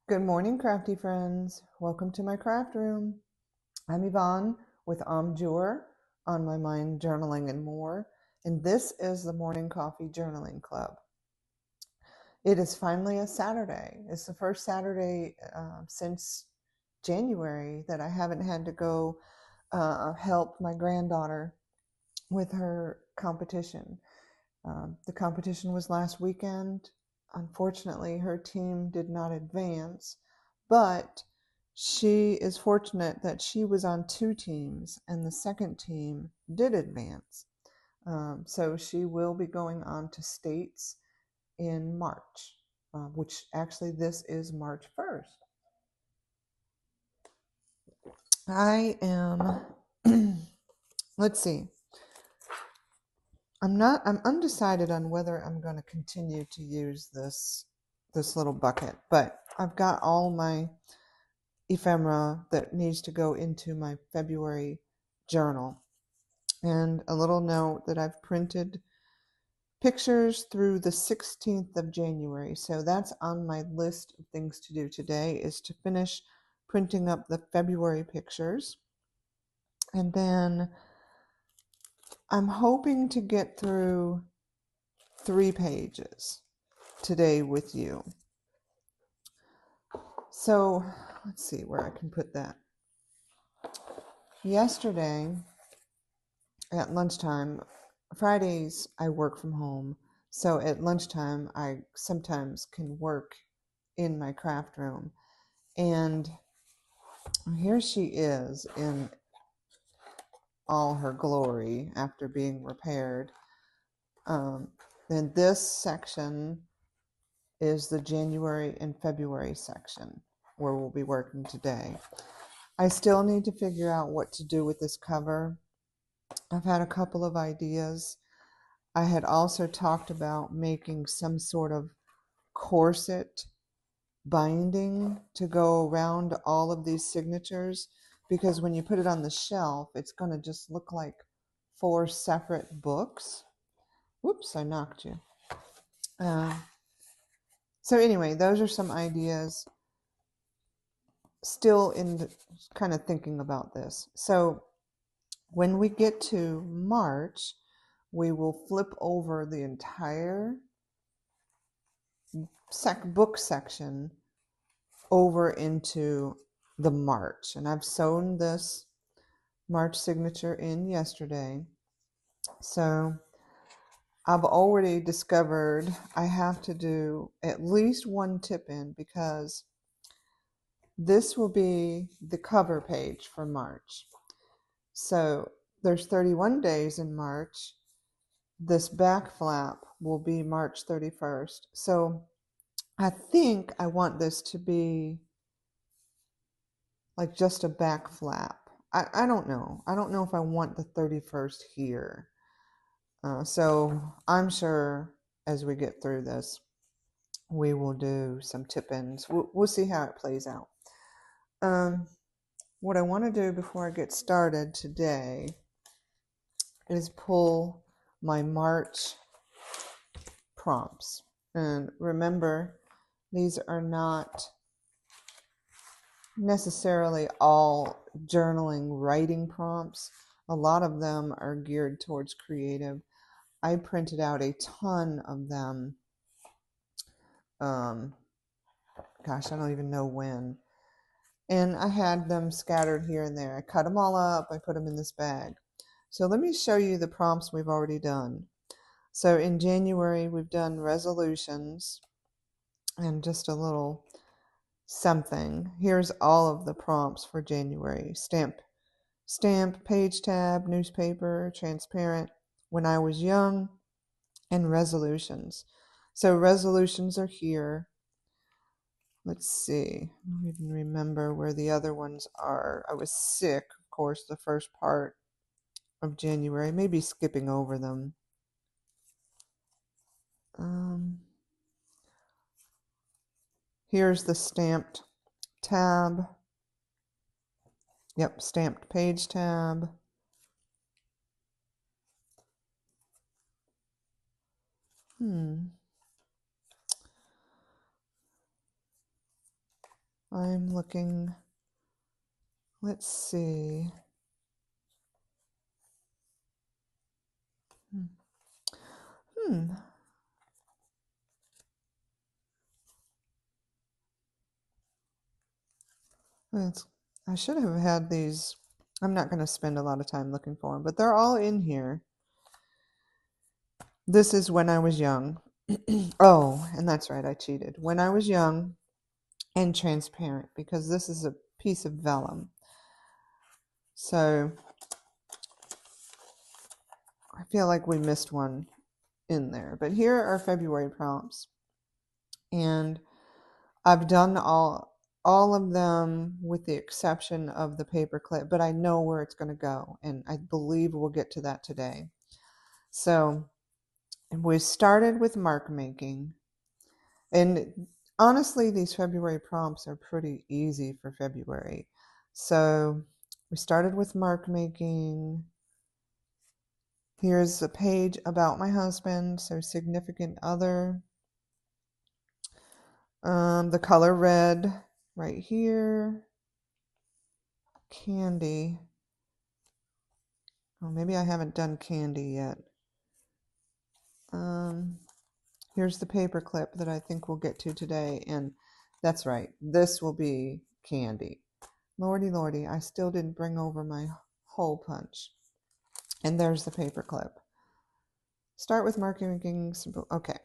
Good morning, crafty friends. Welcome to my craft room. I'm Yvonne with Jour, On My Mind Journaling and More, and this is the Morning Coffee Journaling Club. It is finally a Saturday. It's the first Saturday since January that I haven't had to go help my granddaughter with her competition. The competition was last weekend. Unfortunately, her team did not advance, but she is fortunate that she was on two teams and the second team did advance. So she will be going on to states in March, which actually this is March 1st. I am, let's see. I'm undecided on whether I'm going to continue to use this little bucket, but I've got all my ephemera that needs to go into my February journal. And a little note that I've printed pictures through the 16th of January. So that's on my list of things to do today, is to finish printing up the February pictures. And then I'm hoping to get through 3 pages today with you. So let's see where I can put that. Yesterday at lunchtime, Fridays I work from home, so at lunchtime I sometimes can work in my craft room, and here she is in all her glory after being repaired. And this section is the January and February section where we'll be working today. I still need to figure out what to do with this cover. I've had a couple of ideas. I had also talked about making some sort of corset binding to go around all of these signatures, because when you put it on the shelf, it's going to just look like 4 separate books. Whoops, I knocked you. So anyway, those are some ideas. Still kind of thinking about this. So when we get to March, we will flip over the entire book section over into the March. And I've sewn this March signature in yesterday. So I've already discovered I have to do at least one tip in, because this will be the cover page for March. So there's 31 days in March. This back flap will be March 31st. So I think I want this to be like just a back flap. I don't know. I don't know if I want the 31st here. So I'm sure as we get through this, we will do some tip-ins. We'll see how it plays out. What I want to do before I get started today is pull my March prompts. And remember, these are not necessarily all journaling writing prompts. A lot of them are geared towards creative. I printed out a ton of them. Gosh, I don't even know when. And I had them scattered here and there. I cut them all up. I put them in this bag. So let me show you the prompts we've already done. So in January, we've done resolutions and just a little something. Here's all of the prompts for January. Stamp, page tab, newspaper, transparent, when I was young, and resolutions. So resolutions are here. Let's see. I don't even remember where the other ones are. I was sick, of course, the first part of January. Maybe skipping over them. Here's the stamped tab. Yep, stamped page tab. I'm looking, let's see. Hmm. I should have had these. I'm not going to spend a lot of time looking for them, but they're all in here. This is when I was young. Oh, and that's right, I cheated. When I was young and transparent, because this is a piece of vellum. So I feel like we missed one in there. But here are February prompts. And I've done all of them with the exception of the paperclip, but I know where it's going to go, and I believe we'll get to that today. So we started with mark making, and honestly, these February prompts are pretty easy for February. So we started with mark making. Here's a page about my husband, so significant other. The color red right here. Candy. Oh, maybe I haven't done candy yet. Here's the paper clip that I think we'll get to today, and that's right. This will be candy. Lordy, lordy, I still didn't bring over my hole punch. And there's the paper clip. Start with marking. Okay,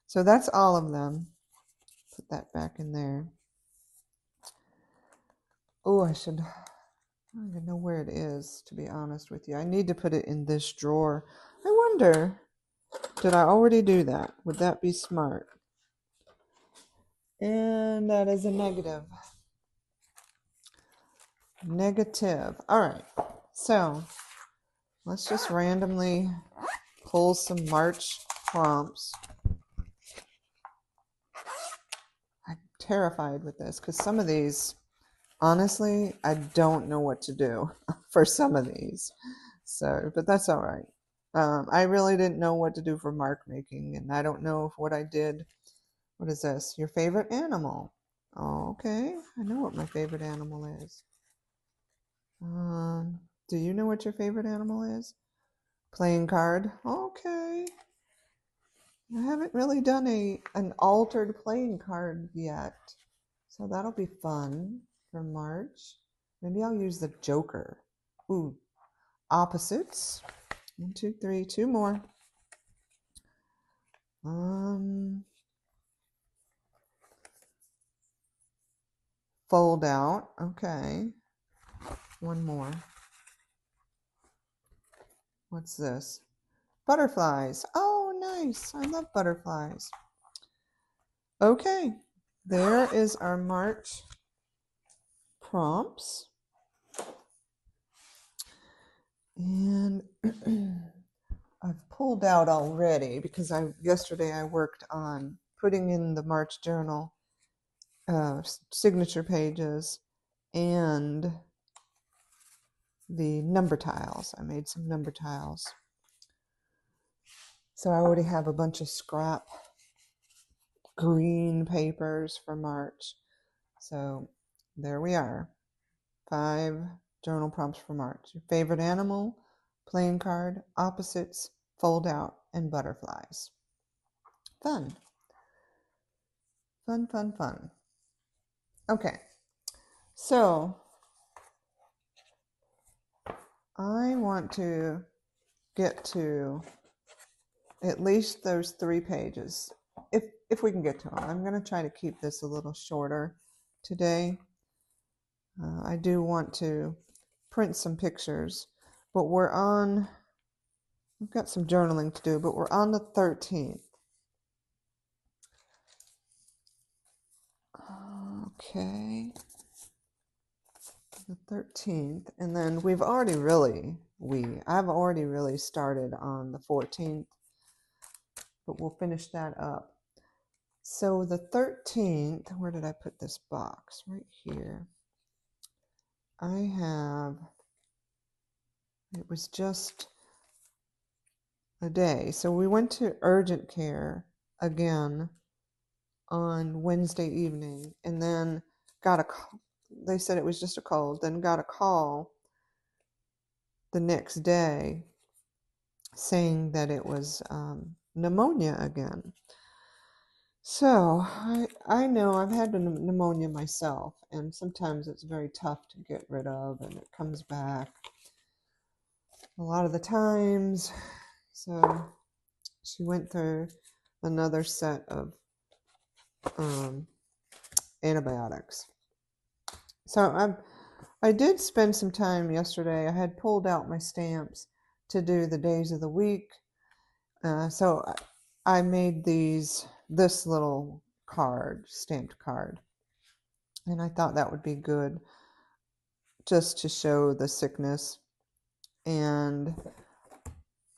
so that's all of them. Put that back in there. Oh, I don't even know where it is, to be honest with you. I need to put it in this drawer. I wonder, did I already do that? Would that be smart? And that is a negative. Negative. All right. So let's just randomly pull some March prompts. I'm terrified with this because some of these, honestly, I don't know what to do for some of these. So, but that's all right. I really didn't know what to do for mark making, and I don't know if what I did. What is this? Your favorite animal? Oh, okay. I know what my favorite animal is. Do you know what your favorite animal is? Playing card. Okay. I haven't really done an altered playing card yet. So that'll be fun for March. Maybe I'll use the Joker. Ooh, opposites. 1, 2, 3, 2 more. Fold out. Okay. One more. What's this? Butterflies. Oh, nice. I love butterflies. Okay. There is our March prompts. And I've pulled out already because yesterday I worked on putting in the March journal signature pages and the number tiles. I made some number tiles. So I already have a bunch of scrap green papers for March. So there we are. 5 journal prompts for March. Your favorite animal, playing card, opposites, fold out, and butterflies. Fun. Fun, fun, fun. Okay. So I want to get to at least those 3 pages, if we can get to them. I'm going to try to keep this a little shorter today. I do want to print some pictures, but we've got some journaling to do, but we're on the 13th. Okay. The 13th, and then I've already really started on the 14th, but we'll finish that up. So the 13th, where did I put this box? Right here. It was just a day. So we went to urgent care again on Wednesday evening, and then got a, they said it was just a cold, then got a call the next day saying that it was pneumonia again. So I know I've had pneumonia myself, and sometimes it's very tough to get rid of, and it comes back a lot of the times. So she went through another set of antibiotics. So I did spend some time yesterday. I had pulled out my stamps to do the days of the week. So I made this little card, stamped card. And I thought that would be good just to show the sickness. And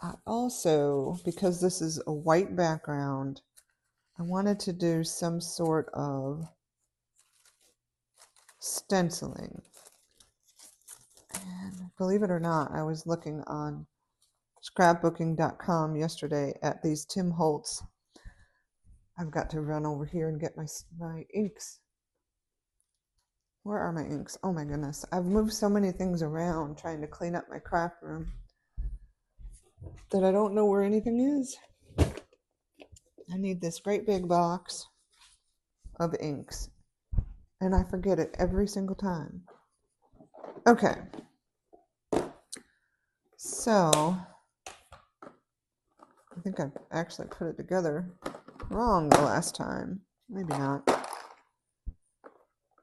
I also, because this is a white background, I wanted to do some sort of stenciling. And believe it or not, I was looking on scrapbooking.com yesterday at these Tim Holtz. I've got to run over here and get my inks. Where are my inks? Oh my goodness. I've moved so many things around trying to clean up my craft room that I don't know where anything is. I need this great big box of inks, and I forget it every single time. Okay. So, I think I actually put it together wrong the last time. Maybe not.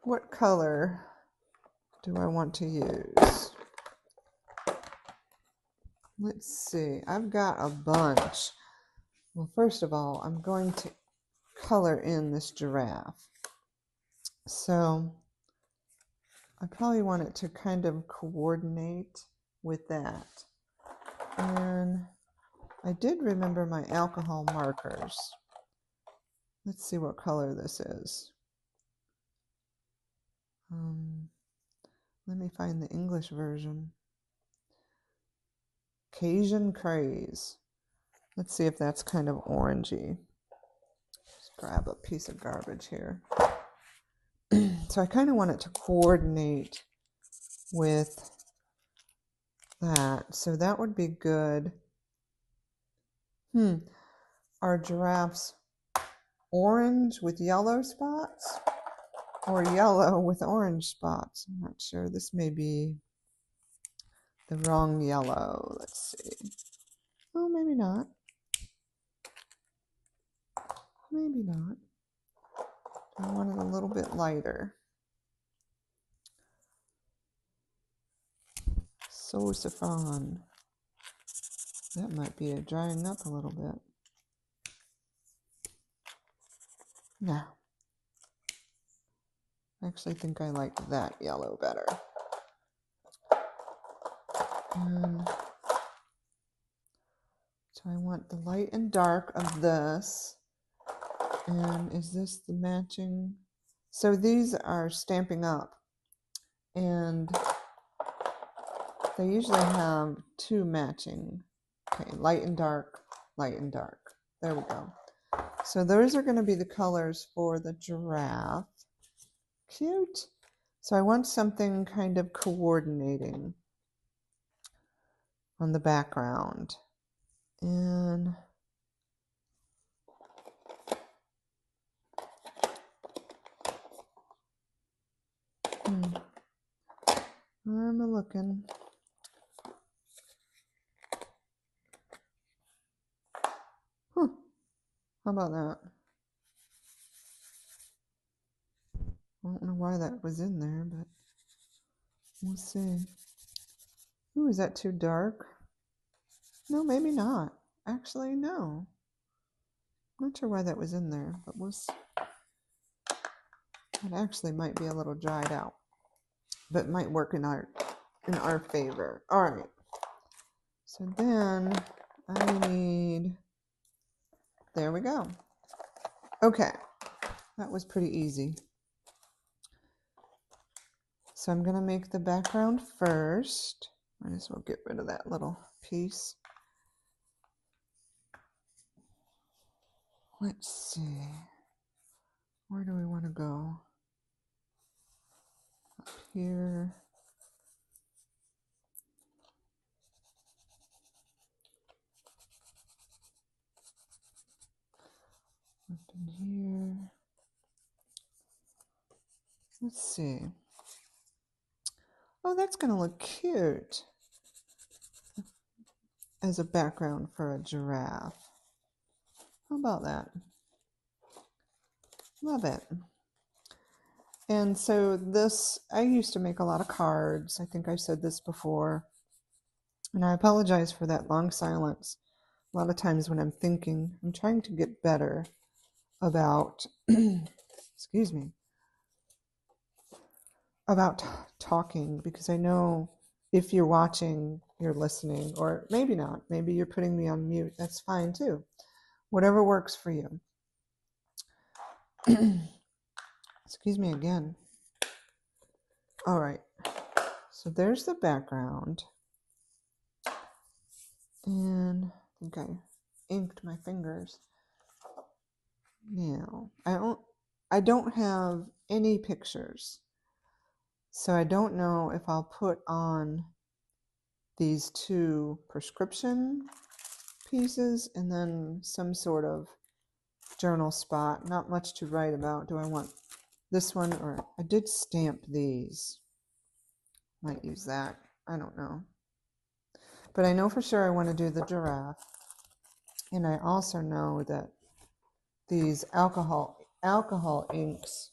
What color do I want to use? Let's see. I've got a bunch. Well, first of all, I'm going to color in this giraffe. So I probably want it to kind of coordinate with that. And I did remember my alcohol markers. Let's see what color this is. Let me find the English version. Cajun Craze. Let's see if that's kind of orangey. Just grab a piece of garbage here. So I kind of want it to coordinate with that. So that would be good. Are giraffes orange with yellow spots or yellow with orange spots? I'm not sure. This may be the wrong yellow. Let's see. Oh, maybe not. Maybe not. I want it a little bit lighter. So saffron. That might be drying up a little bit. No. I actually think I like that yellow better. And so I want the light and dark of this. And is this the matching? So these are Stampin' Up. And they usually have two matching. Okay, light and dark, light and dark. There we go. So those are going to be the colors for the giraffe. Cute. So I want something kind of coordinating on the background. And I'm looking. Huh. How about that? I don't know why that was in there, but we'll see. Ooh, is that too dark? No, maybe not. Actually, no. I'm not sure why that was in there, but we'll see. It actually might be a little dried out, but might work in our favor. All right. So then I need, there we go. Okay, that was pretty easy. So I'm going to make the background first. Might as well get rid of that little piece. Let's see. Where do we want to go? here. Up in here. Let's see. Oh, that's going to look cute as a background for a giraffe. How about that? Love it. And so this, I used to make a lot of cards. I think I've said this before. And I apologize for that long silence. A lot of times when I'm thinking, I'm trying to get better about, excuse me, about talking, because I know if you're watching, you're listening, or maybe not. Maybe you're putting me on mute. That's fine too. Whatever works for you. Excuse me again. All right. So there's the background. And I think I inked my fingers. Now, I don't have any pictures. So I don't know if I'll put on these two prescription pieces and then some sort of journal spot. Not much to write about. Do I want this one, or I did stamp these. Might use that. I don't know. But I know for sure I want to do the giraffe. And I also know that these alcohol inks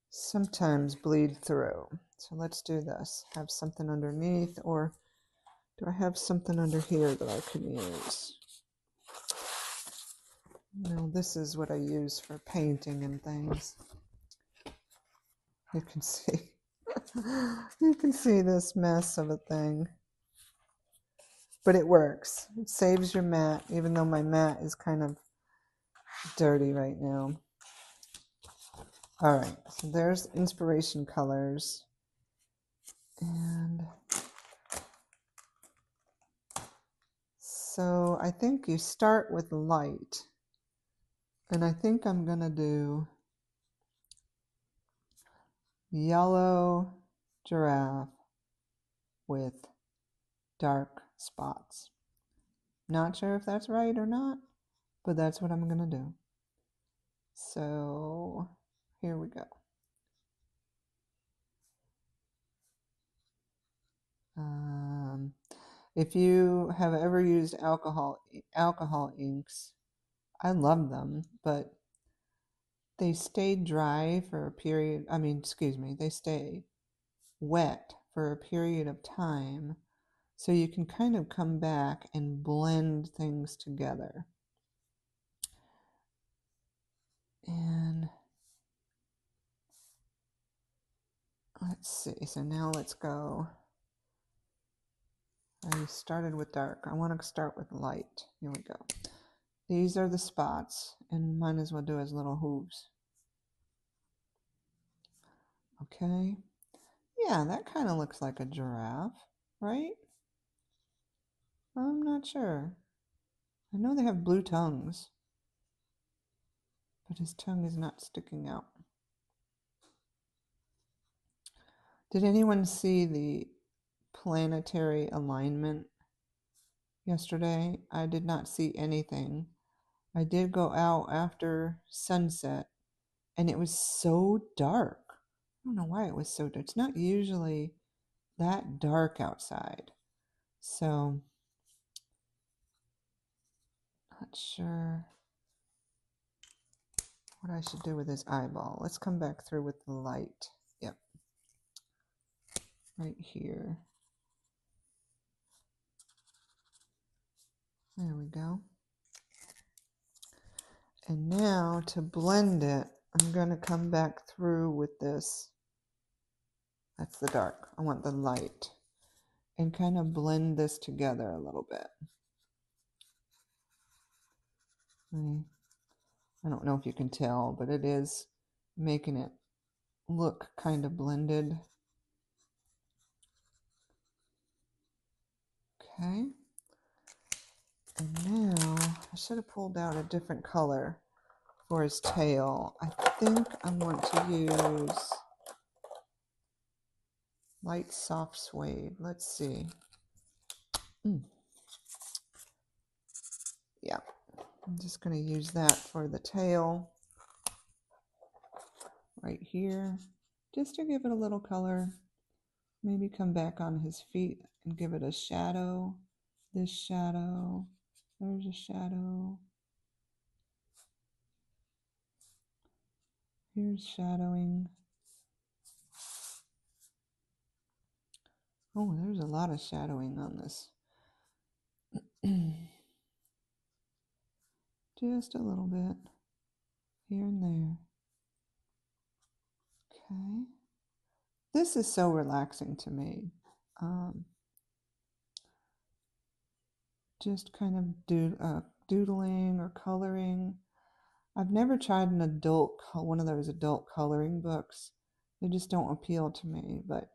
sometimes bleed through. So let's do this. Have something underneath, or do I have something under here that I could use? No, this is what I use for painting and things. You can see, you can see this mess of a thing. But it works. It saves your mat, even though my mat is kind of dirty right now. All right, so there's inspiration colors. And so I think you start with light. And I think I'm going to do yellow giraffe with dark spots. Not sure if that's right or not, but that's what I'm going to do. So here we go. If you have ever used alcohol inks, I love them, but they stay dry for a period, they stay wet for a period of time, so you can kind of come back and blend things together. And let's see, so now let's go. I started with dark. I want to start with light. Here we go. These are the spots, and might as well do as little hooves. Okay. Yeah, that kind of looks like a giraffe, right? I'm not sure. I know they have blue tongues, but his tongue is not sticking out. Did anyone see the planetary alignment yesterday? I did not see anything. I did go out after sunset, and it was so dark. I don't know why it was so dark. It's not usually that dark outside. So, not sure what I should do with his eyeball. Let's come back through with the light. Yep. Right here. There we go. And now to blend it, I'm going to come back through with this. That's the dark. I want the light. And kind of blend this together a little bit. I don't know if you can tell, but it is making it look kind of blended. Okay. And now I should have pulled out a different color for his tail. I think I want to use Light soft suede. Let's see. Yeah, I'm just going to use that for the tail right here, just to give it a little color. Maybe come back on his feet and give it a shadow. This shadow, there's a shadow. Here's shadowing. Oh, there's a lot of shadowing on this. Just a little bit here and there. Okay. This is so relaxing to me. Just kind of doodling or coloring. I've never tried one of those adult coloring books. They just don't appeal to me, but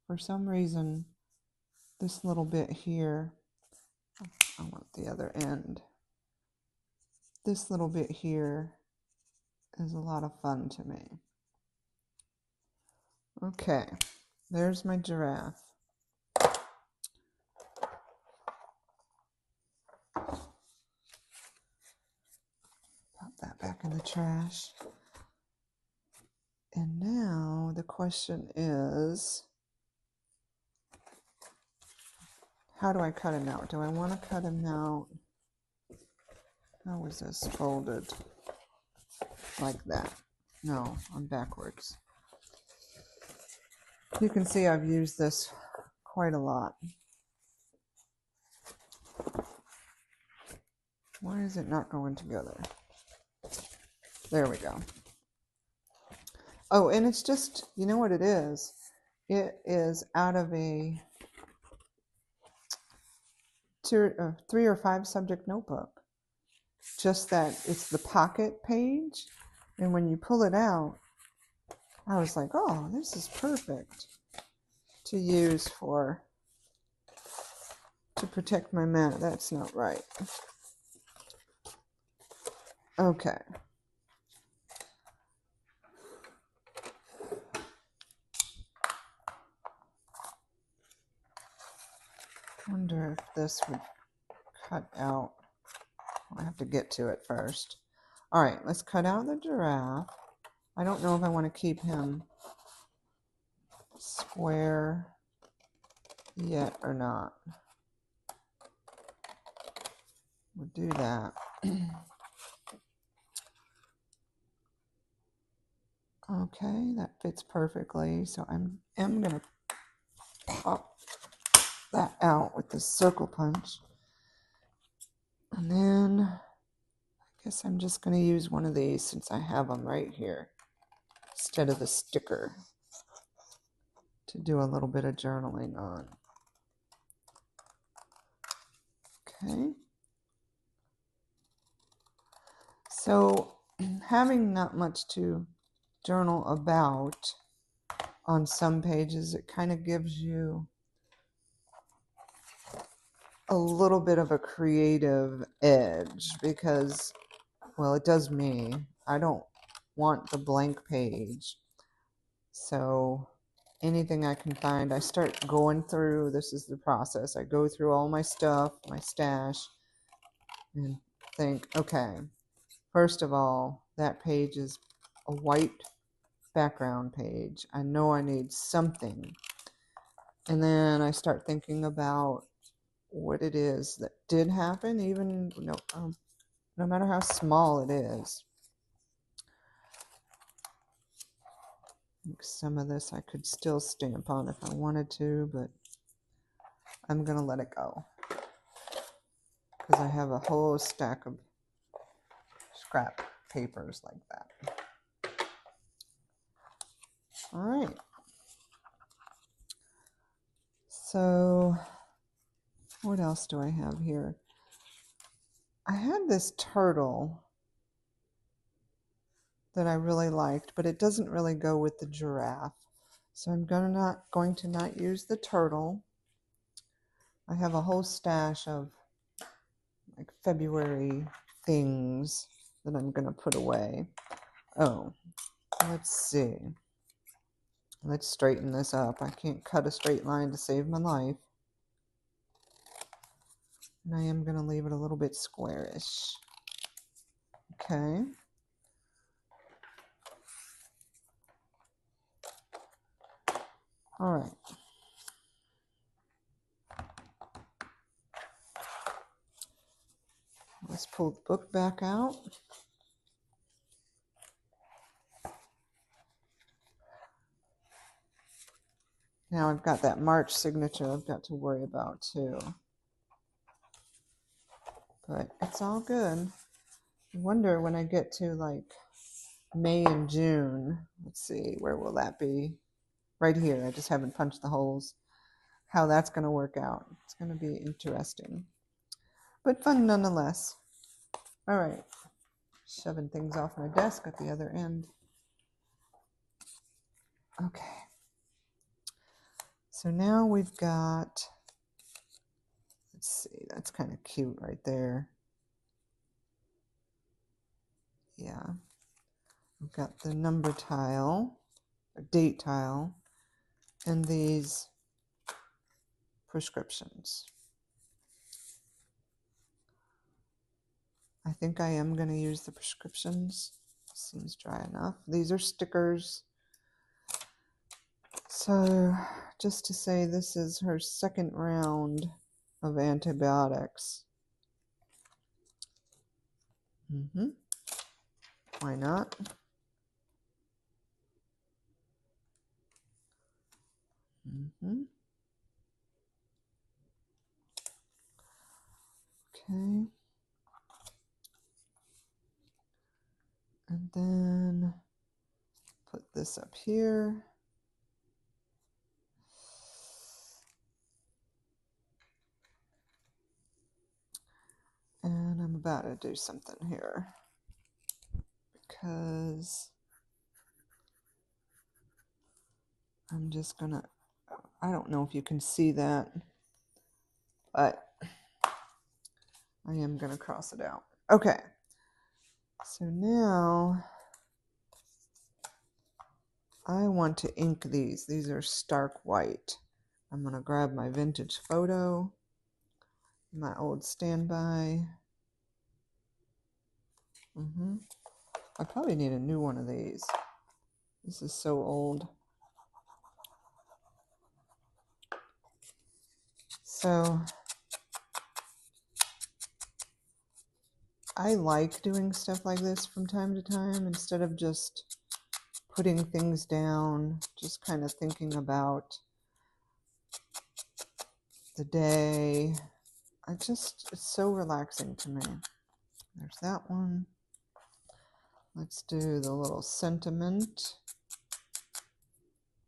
for some reason, this little bit here, I want the other end. This little bit here is a lot of fun to me. Okay, there's my giraffe. Pop that back in the trash. And now the question is, how do I cut him out? Do I want to cut him out? How was this folded? Like that. No, I'm backwards. You can see I've used this quite a lot. Why is it not going together? There we go. Oh, and it's just, you know what it is? It is out of a 3 or 5 subject notebook. Just that it's the pocket page, and when you pull it out, I was like, oh, this is perfect to use to protect my mat. That's not right. Okay. Wonder if this would cut out. I have to get to it first. All right, let's cut out the giraffe. I don't know if I want to keep him square yet or not. We'll do that. Okay, that fits perfectly. So I'm going to pop that out with the circle punch. And then I guess I'm just going to use one of these since I have them right here instead of the sticker to do a little bit of journaling on. Okay. So having not much to journal about on some pages, it kind of gives you a little bit of a creative edge because, well, it does me. I don't want the blank page. So anything I can find, I start going through. This is the process. I go through all my stuff, my stash, and think, okay, first of all, that page is a white background page. I know I need something. And then I start thinking about what it is that did happen, even no matter how small it is. Some of this I could still stamp on if I wanted to, but I'm going to let it go because I have a whole stack of scrap papers like that. All right. So what else do I have here? I had this turtle that I really liked, but it doesn't really go with the giraffe. So I'm going to not use the turtle. I have a whole stash of like February things that I'm going to put away. Oh, let's see. Let's straighten this up. I can't cut a straight line to save my life. And I am going to leave it a little bit squarish. Okay. All right. Let's pull the book back out. Now I've got that March signature I've got to worry about too. But it's all good. I wonder when I get to like May and June, let's see, where will that be? Right here. I just haven't punched the holes. How that's going to work out. It's going to be interesting. But fun nonetheless. All right. Shoving things off my desk at the other end. Okay. So now we've got, let's see, that's kind of cute right there. Yeah. We've got the number tile, or date tile, and these prescriptions. I think I am going to use the prescriptions. Seems dry enough. These are stickers. So just to say, this is her second round of antibiotics. Why not? Okay. And then put this up here. And I'm about to do something here because I'm just gonna, I don't know if you can see that, but I am gonna cross it out. Okay. So now I want to ink these. These are stark white. I'm going to grab my vintage photo, my old standby. I probably need a new one of these. This is so old. So I like doing stuff like this from time to time instead of just putting things down, just kind of thinking about the day. It's so relaxing to me. There's that one. Let's do the little sentiment.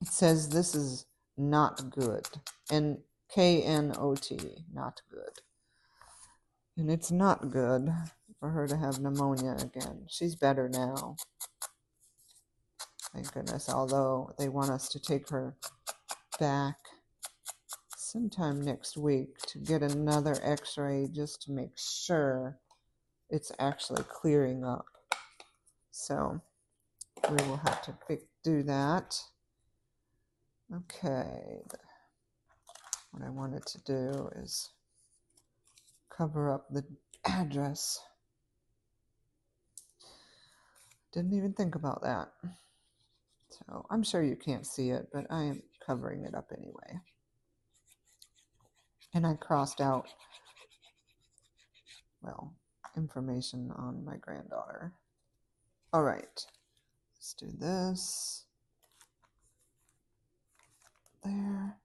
It says this is not good. K-N-O-T, not good. And it's not good for her to have pneumonia again. She's better now. Thank goodness. Although they want us to take her back sometime next week to get another x-ray just to make sure it's actually clearing up. So we will have to do that. Okay. What I wanted to do is cover up the address. Didn't even think about that. So I'm sure you can't see it, but I am covering it up anyway. And I crossed out, well, information on my granddaughter. All right, let's do this. There.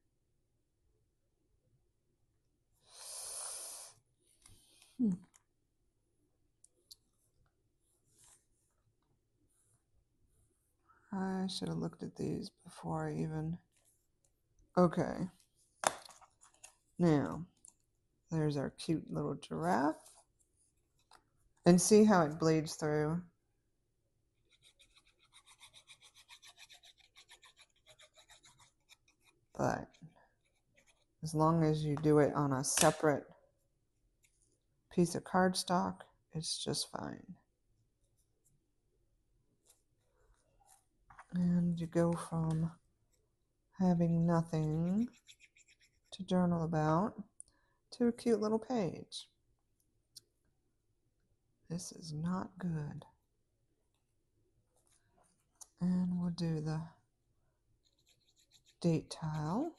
I should have looked at these before I even... Okay. Now, there's our cute little giraffe. And see how it bleeds through? But as long as you do it on a separate piece of cardstock, it's just fine. And you go from having nothing to journal about to a cute little page. This is not good. And we'll do the date tile.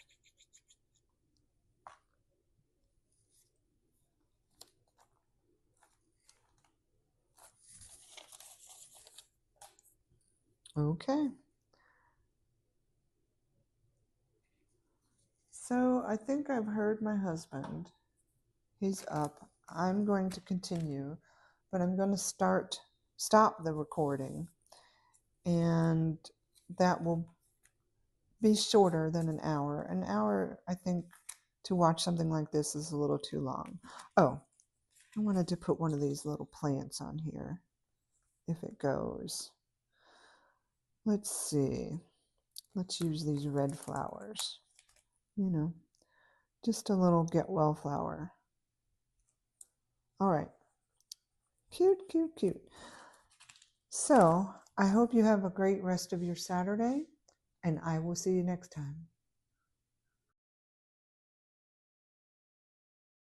Okay. So I think I've heard my husband. He's up. I'm going to continue, but I'm going to stop the recording, and that will be shorter than an hour. An hour, I think, to watch something like this is a little too long. Oh, I wanted to put one of these little plants on here, if it goes. Let's see. Let's use these red flowers. You know, just a little get well flower. All right. Cute, cute, cute. So I hope you have a great rest of your Saturday, and I will see you next time.